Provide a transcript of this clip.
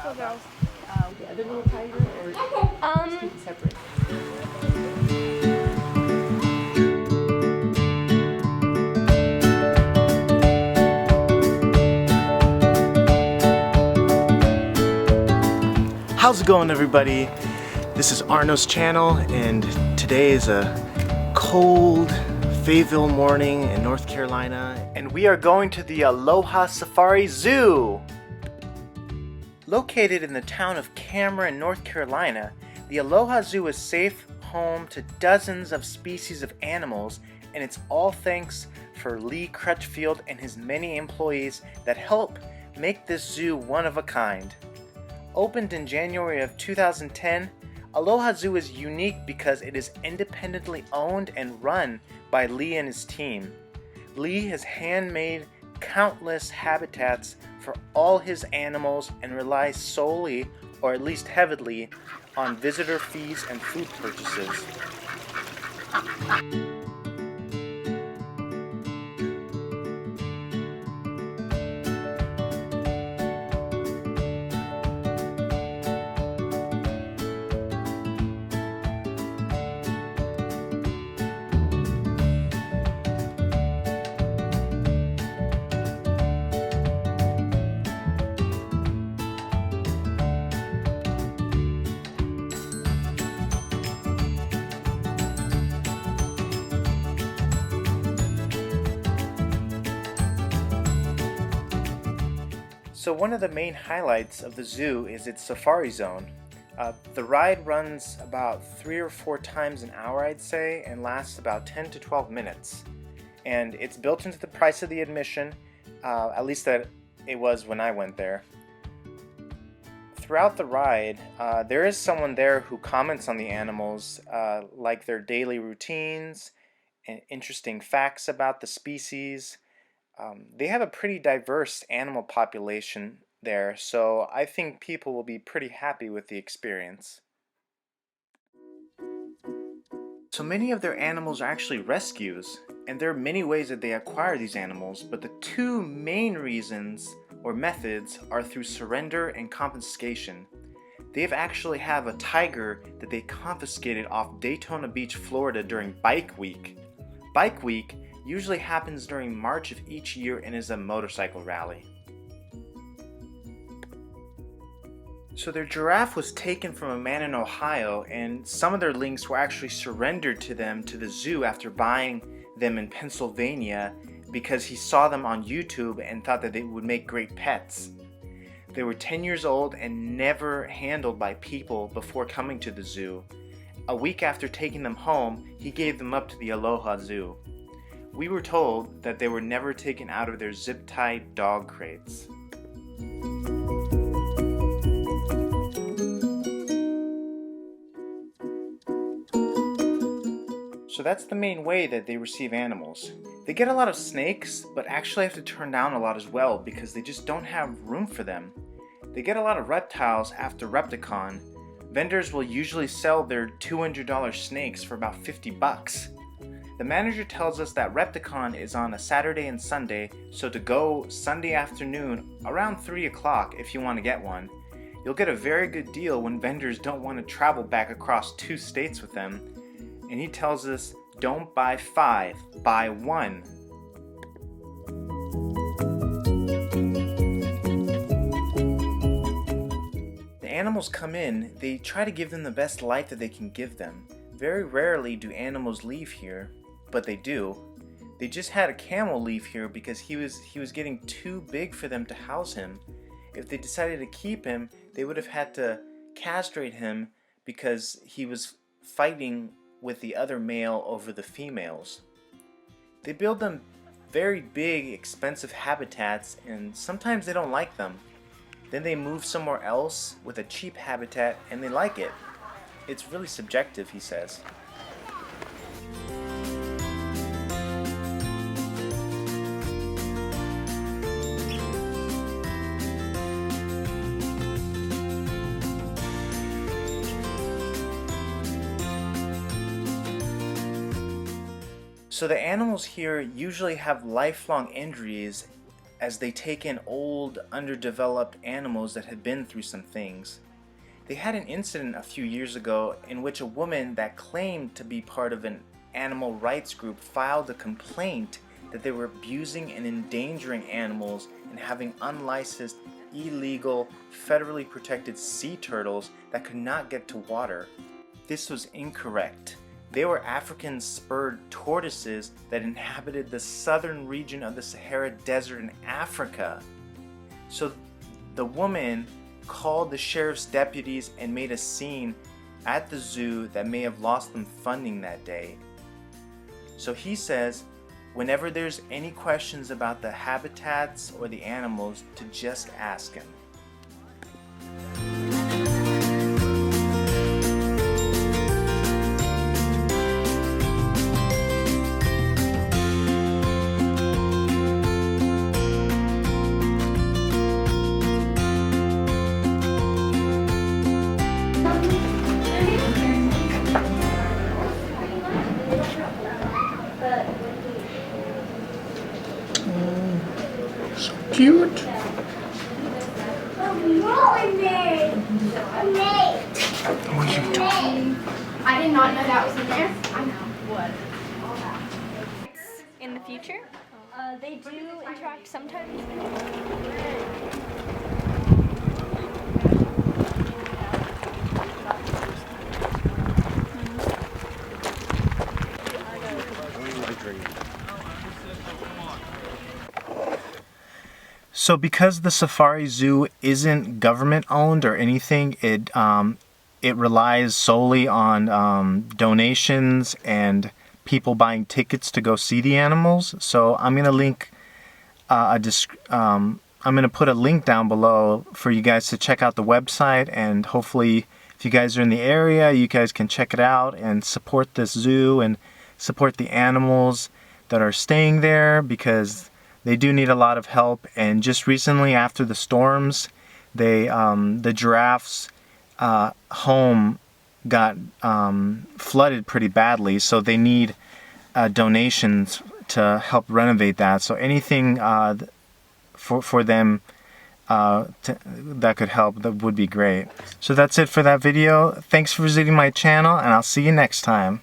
for girls. The other little tiger, or just keep it separate? How's it going, everybody? This is Arno's channel, and today is a cold Fayetteville morning in North Carolina, and we are going to the Aloha Zoo. Located in the town of Cameron, North Carolina, the Aloha Zoo is safe home to dozens of species of animals, and it's all thanks for Lee Crutchfield and his many employees that help make this zoo one of a kind. Opened in January of 2010, Aloha Zoo is unique because it is independently owned and run by Lee and his team. Lee has handmade countless habitats for all his animals and relies solely, or at least heavily, on visitor fees and food purchases. So one of the main highlights of the zoo is its safari zone. The ride runs about 3 or 4 times an hour, I'd say, and lasts about 10 to 12 minutes. And it's built into the price of the admission, at least that it was when I went there. Throughout the ride, there is someone there who comments on the animals, like their daily routines and interesting facts about the species. They have a pretty diverse animal population there, so I think people will be pretty happy with the experience. So many of their animals are actually rescues, and there are many ways that they acquire these animals, but the 2 main reasons or methods are through surrender and confiscation. They actually have a tiger that they confiscated off Daytona Beach, Florida during Bike Week. Bike Week usually happens during March of each year and is a motorcycle rally. So their giraffe was taken from a man in Ohio, and some of their lynx were actually surrendered to them to the zoo after buying them in Pennsylvania because he saw them on YouTube and thought that they would make great pets. They were 10 years old and never handled by people before coming to the zoo. A week after taking them home, he gave them up to the Aloha Zoo. We were told that they were never taken out of their zip-tied dog crates. So that's the main way that they receive animals. They get a lot of snakes, but actually have to turn down a lot as well because they just don't have room for them. They get a lot of reptiles after Repticon. Vendors will usually sell their $200 snakes for about $50. The manager tells us that Repticon is on a Saturday and Sunday, so to go Sunday afternoon around 3 o'clock if you want to get one. You'll get a very good deal when vendors don't want to travel back across 2 states with them. And he tells us, don't buy 5, buy 1. The animals come in, they try to give them the best life that they can give them. Very rarely do animals leave here, but they do. They just had a camel leave here because he was getting too big for them to house him. If they decided to keep him, they would have had to castrate him because he was fighting with the other male over the females. They build them very big, expensive habitats, and sometimes they don't like them. Then they move somewhere else with a cheap habitat and they like it. It's really subjective, he says. So the animals here usually have lifelong injuries as they take in old, underdeveloped animals that had been through some things. They had an incident a few years ago in which a woman that claimed to be part of an animal rights group filed a complaint that they were abusing and endangering animals and having unlicensed, illegal, federally protected sea turtles that could not get to water. This was incorrect. They were African spurred tortoises that inhabited the southern region of the Sahara Desert in Africa. So the woman called the sheriff's deputies and made a scene at the zoo that may have lost them funding that day. So he says, whenever there's any questions about the habitats or the animals, to just ask him. So cute. What are you doing? I did not know that was in there. I know. What? In the future, they do interact sometimes. So because the Safari Zoo isn't government owned or anything, it relies solely on donations and people buying tickets to go see the animals. So I'm gonna link I'm gonna put a link down below for you guys to check out the website, and hopefully if you guys are in the area, you guys can check it out and support this zoo and support the animals that are staying there, because they do need a lot of help. And just recently, after the storms, the giraffes' home got flooded pretty badly, so they need donations to help renovate that. So anything for them that could help, that would be great. So that's it for that video. Thanks for visiting my channel, and I'll see you next time.